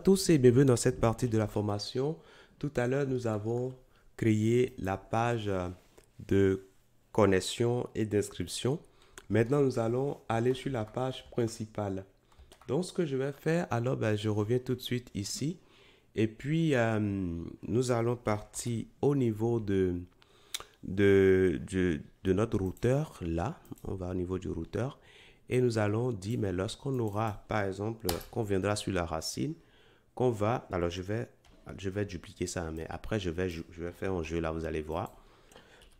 tous et bienvenue dans cette partie de la formation. Tout à l'heure, nous avons créé la page de connexion et d'inscription. Maintenant, nous allons aller sur la page principale. Donc, ce que je vais faire, alors, je reviens tout de suite ici. Et puis, nous allons partir au niveau de notre routeur. Là, on va au niveau du routeur. Et nous allons dire, mais lorsqu'on aura, par exemple, qu'on viendra sur la racine, qu'on va, alors je vais dupliquer ça, mais après je vais faire un jeu là, vous allez voir.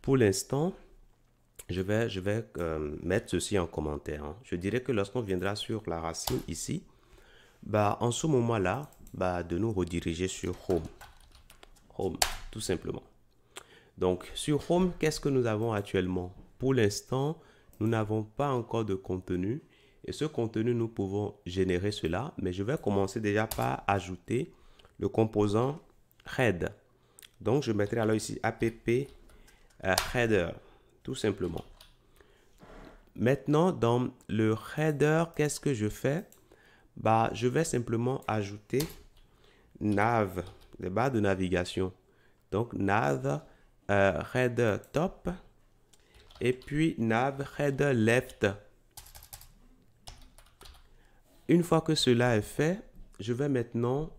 Pour l'instant, je vais mettre ceci en commentaire, hein. Je dirais que lorsqu'on viendra sur la racine ici, en ce moment-là, de nous rediriger sur Home, tout simplement. Donc, sur Home, qu'est-ce que nous avons actuellement? Pour l'instant, nous n'avons pas encore de contenu. Et ce contenu, nous pouvons générer cela. Mais je vais commencer déjà par ajouter le composant head. Donc, je mettrai alors ici app header, tout simplement. Maintenant, dans le header, qu'est-ce que je fais? Je vais simplement ajouter nav, les barres de navigation. Donc, nav header top et puis nav header left. Une fois que cela est fait, je vais maintenant,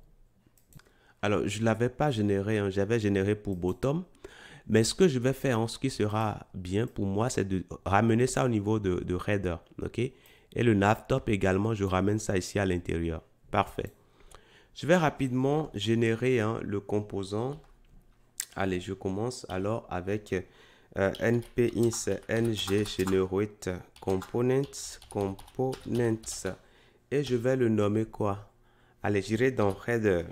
alors je ne l'avais pas généré, hein, j'avais généré pour bottom, mais ce que je vais faire, ce qui sera bien pour moi, c'est de ramener ça au niveau de header, ok? Et le nav top également, je ramène ça ici à l'intérieur. Parfait. Je vais rapidement générer le composant. Allez, je commence alors avec npins ng generate components et je vais le nommer quoi? Allez, j'irai dans header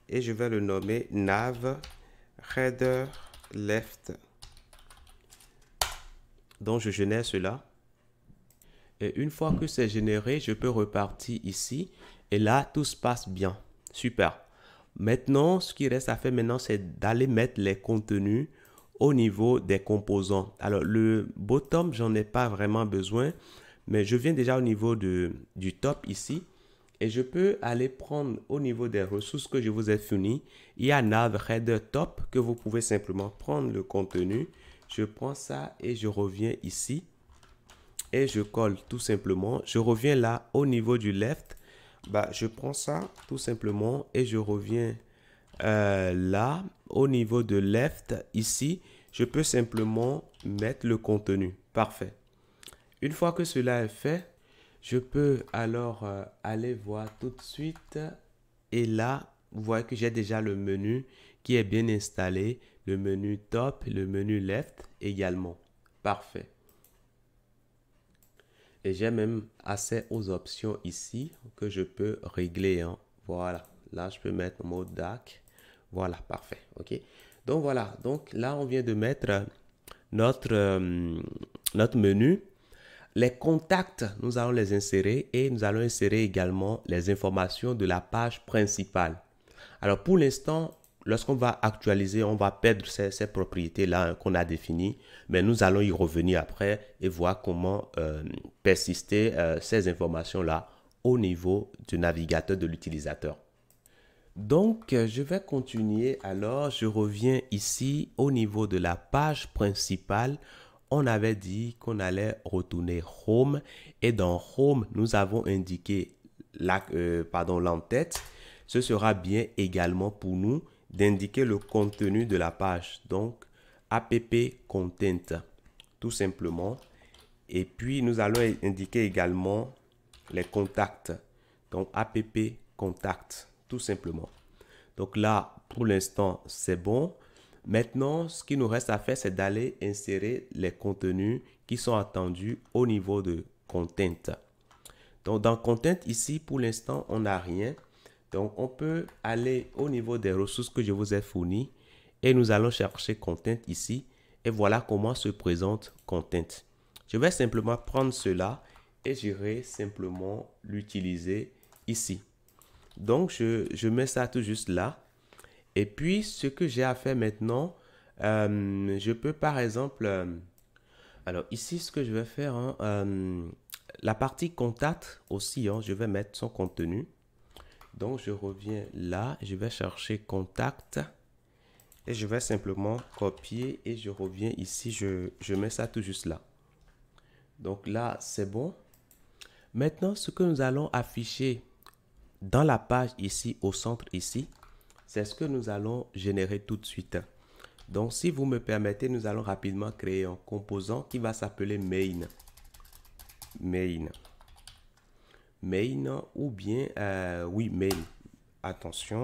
et je vais le nommer nav header left. Donc je génère cela et une fois que c'est généré, je peux repartir ici et là tout se passe bien. Super. Maintenant, ce qui reste à faire maintenant, c'est d'aller mettre les contenus au niveau des composants. Alors, le bottom, j'en ai pas vraiment besoin, mais je viens déjà au niveau du top ici et je peux aller prendre au niveau des ressources que je vous ai fournies. Il y a nav header top que vous pouvez simplement prendre le contenu. Je prends ça et je reviens ici et je colle tout simplement. Je reviens là au niveau du left. Je prends ça tout simplement et je reviens là au niveau de left ici. Je peux simplement mettre le contenu. Parfait. Une fois que cela est fait, je peux alors aller voir tout de suite et là, vous voyez que j'ai déjà le menu qui est bien installé, le menu top, le menu left également. Parfait. Et j'ai même accès aux options ici que je peux régler, hein. Voilà, là je peux mettre mode dark. Voilà, parfait. Ok. Donc voilà, donc là on vient de mettre notre menu. Les contacts, nous allons les insérer et nous allons insérer également les informations de la page principale. Alors pour l'instant, lorsqu'on va actualiser, on va perdre ces propriétés-là, hein, qu'on a définies, mais nous allons y revenir après et voir comment persister ces informations-là au niveau du navigateur de l'utilisateur. Donc, je vais continuer. Alors, je reviens ici au niveau de la page principale. On avait dit qu'on allait retourner Home et dans Home, nous avons indiqué l'entête. Ce sera bien également pour nous d'indiquer le contenu de la page. Donc, app content, tout simplement. Et puis, nous allons indiquer également les contacts. Donc, app contact, tout simplement. Donc là, pour l'instant, c'est bon. Maintenant, ce qui nous reste à faire, c'est d'aller insérer les contenus qui sont attendus au niveau de content. Donc, dans content, ici, pour l'instant, on n'a rien. Donc, on peut aller au niveau des ressources que je vous ai fournies et nous allons chercher content ici. Et voilà comment se présente content. Je vais simplement prendre cela et j'irai simplement l'utiliser ici. Donc, je mets ça tout juste là. Et puis, ce que j'ai à faire maintenant, je peux par exemple... alors, ici, ce que je vais faire, hein, la partie contact aussi, hein, je vais mettre son contenu. Donc, je reviens là. Je vais chercher contact. Et je vais simplement copier et je reviens ici. Je mets ça tout juste là. Donc là, c'est bon. Maintenant, ce que nous allons afficher dans la page ici, au centre ici, c'est ce que nous allons générer tout de suite. Donc, si vous me permettez, nous allons rapidement créer un composant qui va s'appeler main. Main. Main ou bien, oui, main. Attention.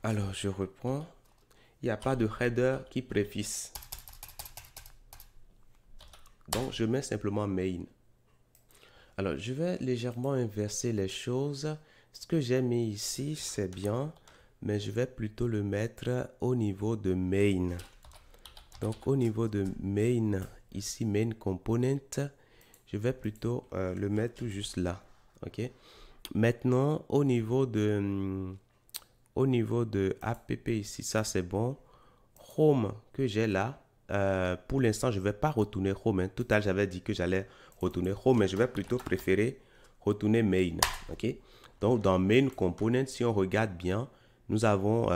Alors, je reprends. Il n'y a pas de header qui préfixe. Donc, je mets simplement main. Alors, je vais légèrement inverser les choses. Ce que j'ai mis ici, c'est bien, mais je vais plutôt le mettre au niveau de main. Donc, au niveau de main, ici, main component, je vais plutôt le mettre tout juste là. OK? Maintenant, au niveau de app ici, ça c'est bon. Home que j'ai là, pour l'instant, je ne vais pas retourner home. Tout à l'heure, j'avais dit que j'allais retourner home, mais je vais plutôt préférer retourner main. OK? Donc, dans main component, si on regarde bien, nous avons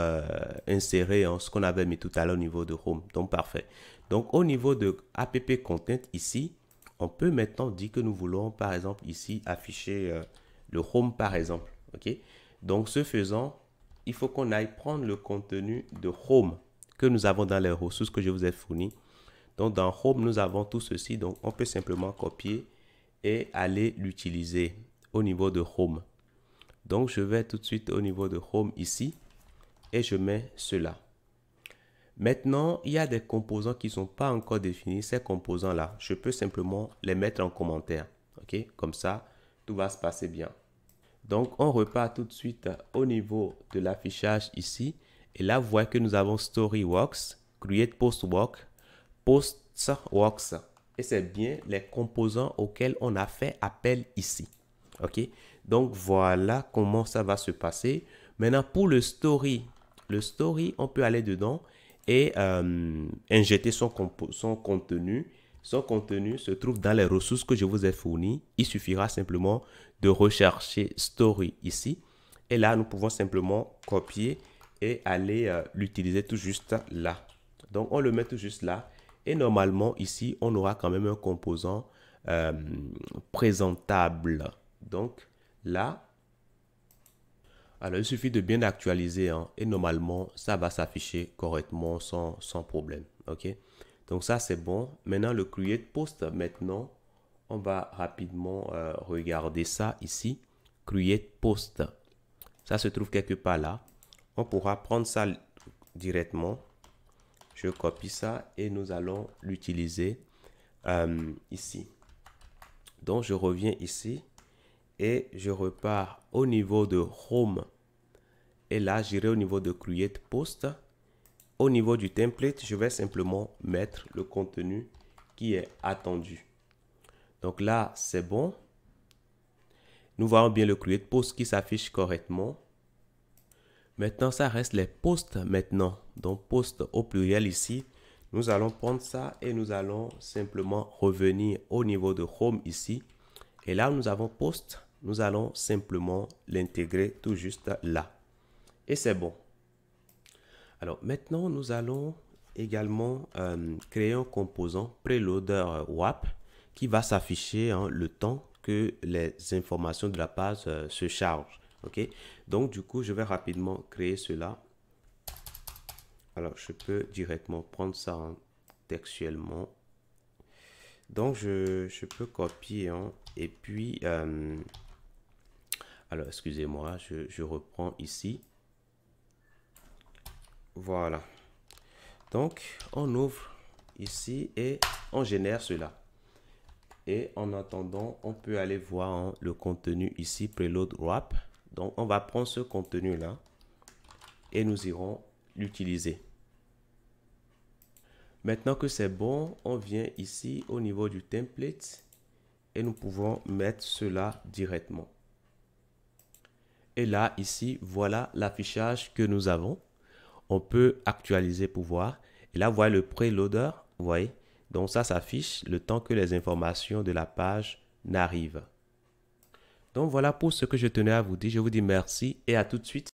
inséré ce qu'on avait mis tout à l'heure au niveau de home. Donc, parfait. Donc, au niveau de app content ici, on peut maintenant dire que nous voulons, par exemple, ici, afficher le home, par exemple. OK? Donc, ce faisant, il faut qu'on aille prendre le contenu de home que nous avons dans les ressources que je vous ai fournies. Donc, dans home, nous avons tout ceci. Donc, on peut simplement copier et aller l'utiliser au niveau de home. Donc, je vais tout de suite au niveau de home ici et je mets cela. Maintenant, il y a des composants qui ne sont pas encore définis. Ces composants-là, je peux simplement les mettre en commentaire. OK? Comme ça, tout va se passer bien. Donc, on repart tout de suite au niveau de l'affichage ici. Et là, vous voyez que nous avons StoryWorks, Create PostWorks, PostWorks. Et c'est bien les composants auxquels on a fait appel ici. OK? Donc, voilà comment ça va se passer. Maintenant, pour le story, on peut aller dedans et injecter son contenu. Son contenu se trouve dans les ressources que je vous ai fournies. Il suffira simplement de rechercher story ici. Et là, nous pouvons simplement copier et aller l'utiliser tout juste là. Donc, on le met tout juste là. Et normalement, ici, on aura quand même un composant présentable. Donc, là, alors il suffit de bien actualiser et normalement, ça va s'afficher correctement sans problème. OK? Donc, ça, c'est bon. Maintenant, le Create Post, maintenant, on va rapidement regarder ça ici. Create Post. Ça se trouve quelque part là. On pourra prendre ça directement. Je copie ça et nous allons l'utiliser ici. Donc, je reviens ici et je repars au niveau de Home. Et là, j'irai au niveau de Create Post. Au niveau du template, je vais simplement mettre le contenu qui est attendu. Donc là, c'est bon. Nous voyons bien le Create Post qui s'affiche correctement. Maintenant, ça reste les posts maintenant. Donc, post au pluriel ici. Nous allons prendre ça et nous allons simplement revenir au niveau de Home ici. Et là où nous avons post, nous allons simplement l'intégrer tout juste là. Et c'est bon. Alors, maintenant, nous allons également créer un composant preloader WAP qui va s'afficher le temps que les informations de la page se chargent. OK? Donc, du coup, je vais rapidement créer cela. Alors, je peux directement prendre ça textuellement. Donc, je peux copier et puis, alors, excusez-moi, je reprends ici. Voilà. Donc, on ouvre ici et on génère cela. Et en attendant, on peut aller voir le contenu ici, Preload Wrap. Donc, on va prendre ce contenu-là et nous irons l'utiliser. Maintenant que c'est bon, on vient ici au niveau du template et nous pouvons mettre cela directement. Et là, ici, voilà l'affichage que nous avons. On peut actualiser pour voir. Et là, vous voyez le preloader, vous voyez. Donc, ça s'affiche le temps que les informations de la page n'arrivent. Donc voilà pour ce que je tenais à vous dire. Je vous dis merci et à tout de suite.